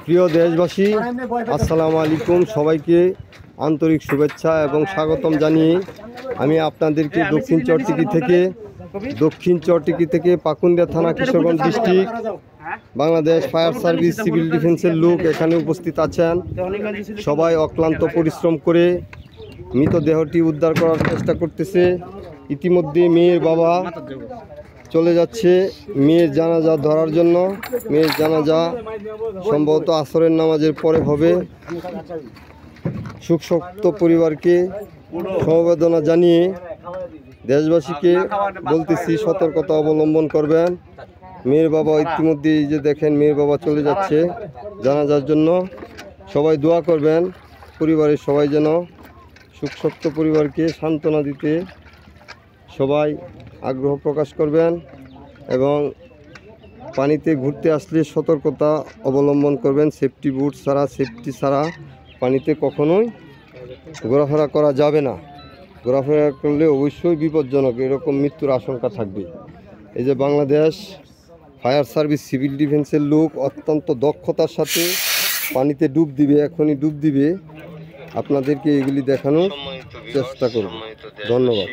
প্রিয় দেশবাসী, আসসালামু আলাইকুম। সবাইকে আন্তরিক শুভেচ্ছা এবং স্বাগতম জানিয়ে আমি আপনাদেরকে দক্ষিণ চরটিকি থেকে পাকুন্দিয়া থানা, Kishoreganj district, Bangladesh fire service civil ডিফেন্সের লোক এখানে উপস্থিত আছেন। সবাই অক্লান্ত পরিশ্রম করে মৃতদেহটি উদ্ধার করার চেষ্টা করতেছে। ইতিমধ্যে মেয়ের বাবা চলে যাচ্ছে মেয়ের জানাজা ধরার জন্য। মেয়ের জানাজা সম্ভবত আসরের নামাজের পরে হবে। শোকসপ্ত পরিবারকে সমবেদনা জানিয়ে দেশবাসীকে বলতেছি সতর্কতা অবলম্বন করবেন। মেয়ের বাবা ইতিমধ্যে এই যে দেখেন, মেয়ের বাবা চলে যাচ্ছে জানাজার জন্য। সবাই দোয়া করবেন পরিবারের সবাই যেন শোকসপ্ত পরিবারকে সান্ত্বনা দিতে সবাই আগ্রহ প্রকাশ করবেন এবং পানিতে ঘুরতে আসলে সতর্কতা অবলম্বন করবেন। সেফটি বুট ছাড়া, সেফটি ছাড়া পানিতে কখনোই ঘোরাফেরা করা যাবে না। ঘোরাফেরা করলে অবশ্যই বিপজ্জনক, এরকম মৃত্যুর আশঙ্কা থাকবে। এই যে বাংলাদেশ ফায়ার সার্ভিস সিভিল ডিফেন্সের লোক অত্যন্ত দক্ষতার সাথে পানিতে ডুব দিবে, এখনই ডুব দিবে। আপনাদেরকে এগুলি দেখানোর চেষ্টা করব। ধন্যবাদ।